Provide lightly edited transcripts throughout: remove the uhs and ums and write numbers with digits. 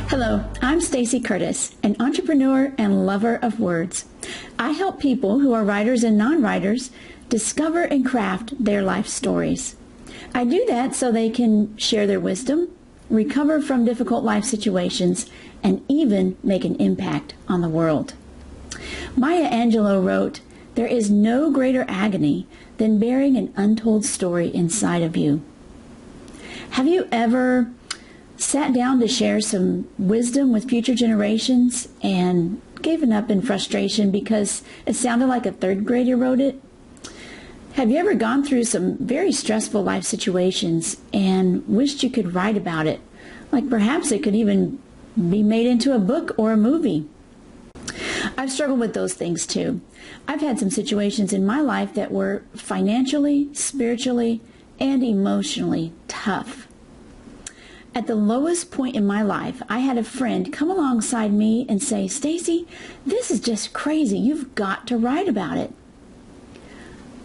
Hello, I'm Stacy Curtis, an entrepreneur and lover of words. I help people who are writers and non-writers discover and craft their life stories. I do that so they can share their wisdom, recover from difficult life situations, and even make an impact on the world. Maya Angelou wrote, "There is no greater agony than bearing an untold story inside of you." Have you ever sat down to share some wisdom with future generations and given up in frustration because it sounded like a third grader wrote it? Have you ever gone through some very stressful life situations and wished you could write about it? Like perhaps it could even be made into a book or a movie. I've struggled with those things too. I've had some situations in my life that were financially, spiritually, and emotionally tough. At the lowest point in my life, I had a friend come alongside me and say, "Stacy, this is just crazy. You've got to write about it."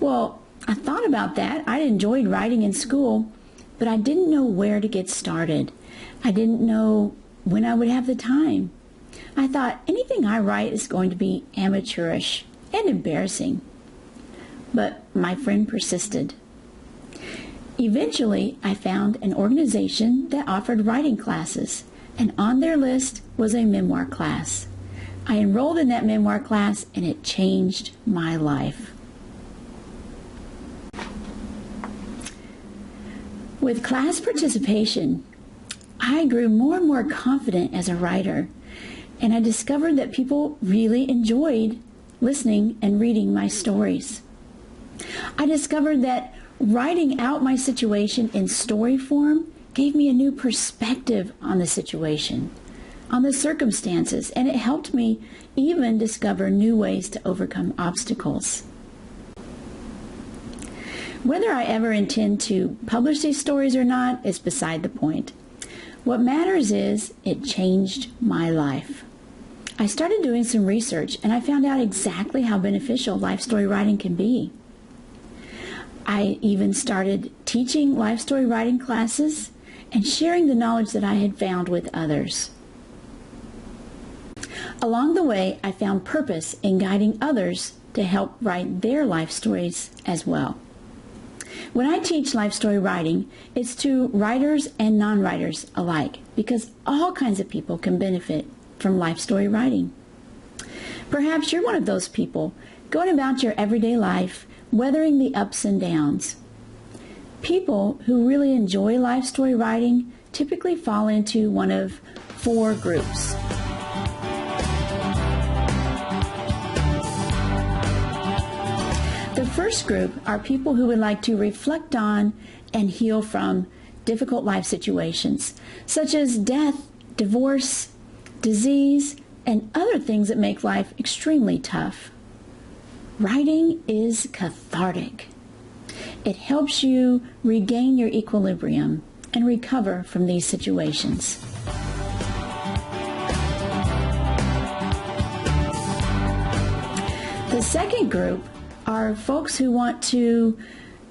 Well, I thought about that. I enjoyed writing in school, but I didn't know where to get started. I didn't know when I would have the time. I thought anything I write is going to be amateurish and embarrassing. But my friend persisted. Eventually, I found an organization that offered writing classes, and on their list was a memoir class. I enrolled in that memoir class, and it changed my life. With class participation, I grew more and more confident as a writer, and I discovered that people really enjoyed listening and reading my stories. I discovered that writing out my situation in story form gave me a new perspective on the situation, on the circumstances, and it helped me even discover new ways to overcome obstacles. Whether I ever intend to publish these stories or not is beside the point. What matters is it changed my life. I started doing some research and I found out exactly how beneficial life story writing can be. I even started teaching life story writing classes and sharing the knowledge that I had found with others. Along the way, I found purpose in guiding others to help write their life stories as well. When I teach life story writing, it's to writers and non-writers alike, because all kinds of people can benefit from life story writing. Perhaps you're one of those people going about your everyday life, weathering the ups and downs. People who really enjoy life story writing typically fall into one of four groups. The first group are people who would like to reflect on and heal from difficult life situations, such as death, divorce, disease, and other things that make life extremely tough. Writing is cathartic. It helps you regain your equilibrium and recover from these situations. The second group are folks who want to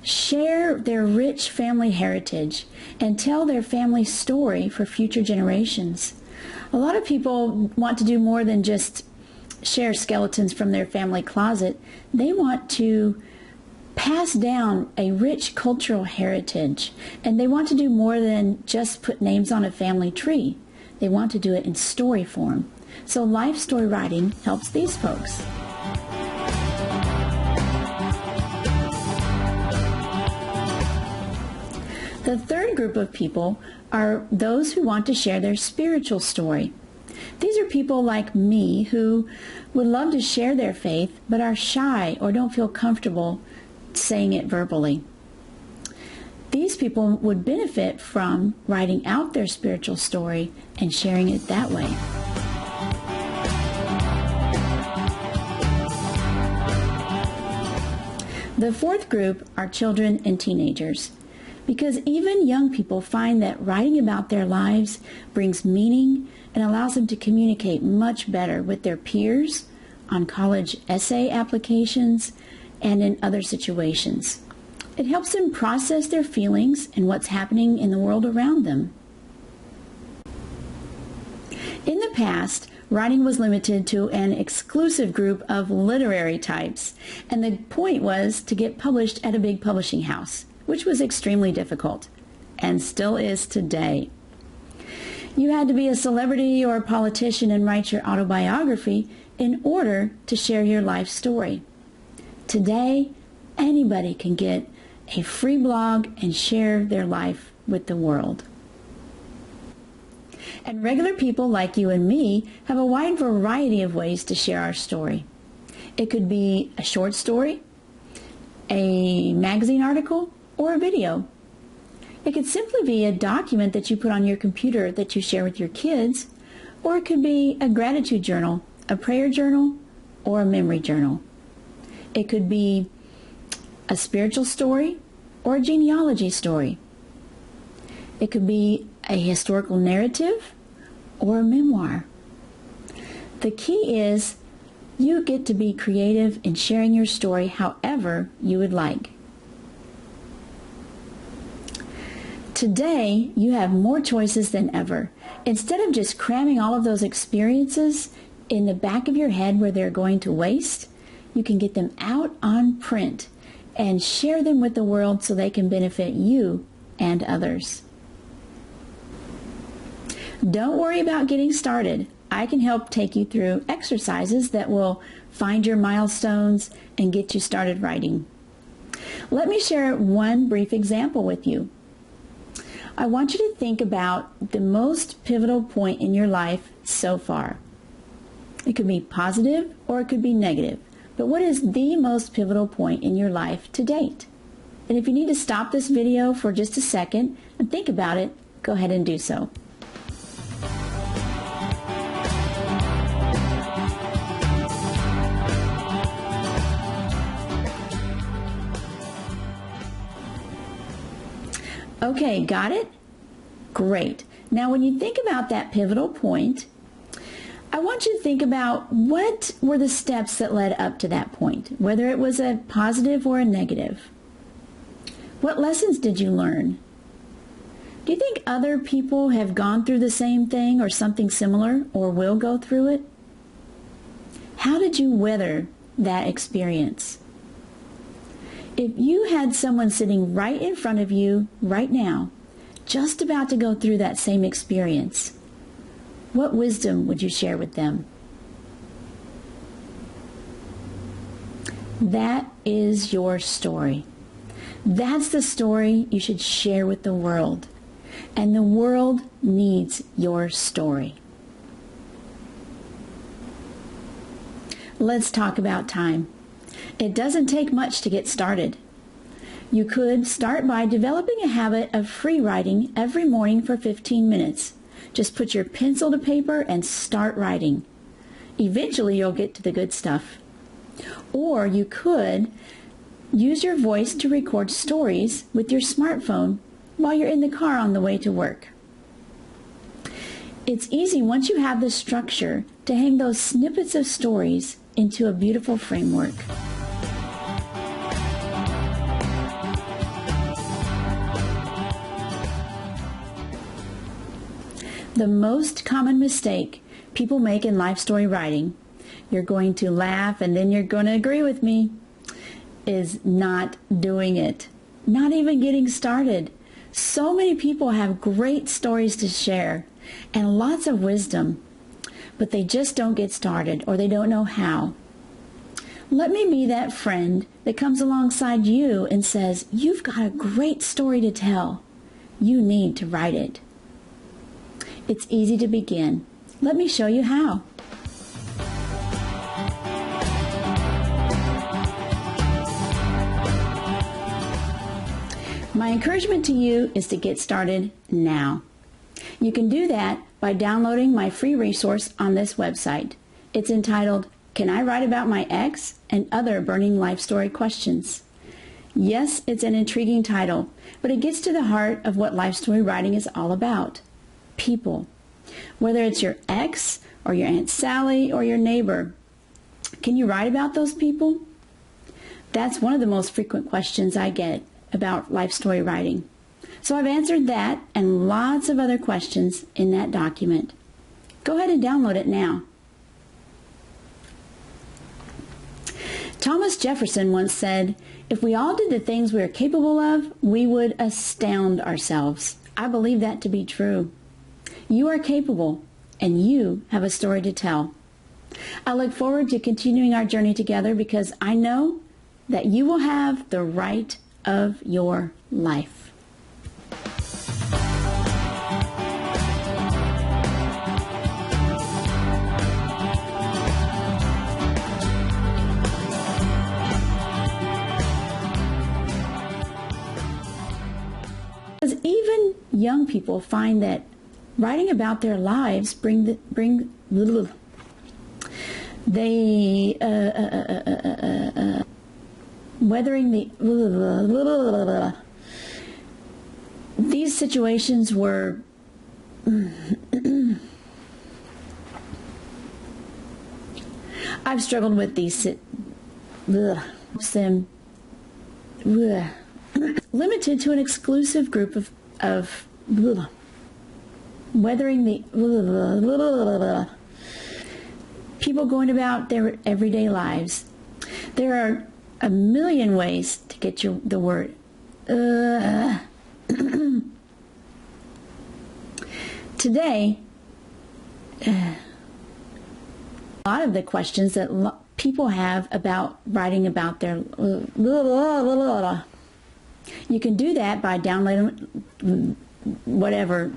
share their rich family heritage and tell their family story for future generations. A lot of people want to do more than just share skeletons from their family closet. They want to pass down a rich cultural heritage, and they want to do more than just put names on a family tree. They want to do it in story form. So life story writing helps these folks. The third group of people are those who want to share their spiritual story. These are people like me who would love to share their faith but are shy or don't feel comfortable saying it verbally. These people would benefit from writing out their spiritual story and sharing it that way. The fourth group are children and teenagers, because even young people find that writing about their lives brings meaning and allows them to communicate much better with their peers on college essay applications and in other situations. It helps them process their feelings and what's happening in the world around them. past, writing was limited to an exclusive group of literary types, and the point was to get published at a big publishing house, which was extremely difficult, and still is today. You had to be a celebrity or a politician and write your autobiography in order to share your life story. Today, anybody can get a free blog and share their life with the world. And regular people like you and me have a wide variety of ways to share our story. It could be a short story, a magazine article, or a video. It could simply be a document that you put on your computer that you share with your kids, or it could be a gratitude journal, a prayer journal, or a memory journal. It could be a spiritual story or a genealogy story. It could be a historical narrative or a memoir. The key is you get to be creative in sharing your story however you would like. Today, you have more choices than ever. Instead of just cramming all of those experiences in the back of your head where they're going to waste, you can get them out on print and share them with the world so they can benefit you and others. Don't worry about getting started. I can help take you through exercises that will find your milestones and get you started writing. Let me share one brief example with you. I want you to think about the most pivotal point in your life so far. It could be positive or it could be negative. But what is the most pivotal point in your life to date? And if you need to stop this video for just a second and think about it, go ahead and do so. Okay, got it? Great. Now when you think about that pivotal point, I want you to think about what were the steps that led up to that point, whether it was a positive or a negative. What lessons did you learn? Do you think other people have gone through the same thing or something similar or will go through it? How did you weather that experience? If you had someone sitting right in front of you right now, just about to go through that same experience, what wisdom would you share with them? That is your story. That's the story you should share with the world. And the world needs your story. Let's talk about time. It doesn't take much to get started. You could start by developing a habit of free writing every morning for 15 minutes. Just put your pencil to paper and start writing. Eventually you'll get to the good stuff. Or you could use your voice to record stories with your smartphone while you're in the car on the way to work. It's easy once you have the structure to hang those snippets of stories into a beautiful framework. The most common mistake people make in life story writing, you're going to laugh and then you're going to agree with me, is not doing it. Not even getting started. So many people have great stories to share and lots of wisdom, but they just don't get started or they don't know how. Let me be that friend that comes alongside you and says, you've got a great story to tell. You need to write it. It's easy to begin. Let me show you how. My encouragement to you is to get started now. You can do that by downloading my free resource on this website. It's entitled, Can I Write About My Ex and Other Burning Life Story Questions? Yes, it's an intriguing title, but it gets to the heart of what life story writing is all about. People. Whether it's your ex or your Aunt Sally or your neighbor. Can you write about those people? That's one of the most frequent questions I get about life story writing. So I've answered that and lots of other questions in that document. Go ahead and download it now. Thomas Jefferson once said, "If we all did the things we are capable of, we would astound ourselves." I believe that to be true. You are capable, and you have a story to tell. I look forward to continuing our journey together because I know that you will have the right of your life. Because even young people find that writing about their lives weathering these situations were I've struggled with these limited to an exclusive group of weathering the people going about their everyday lives. There are a million ways to get the word today. A lot of the questions that people have about writing about their you can do that by downloading whatever.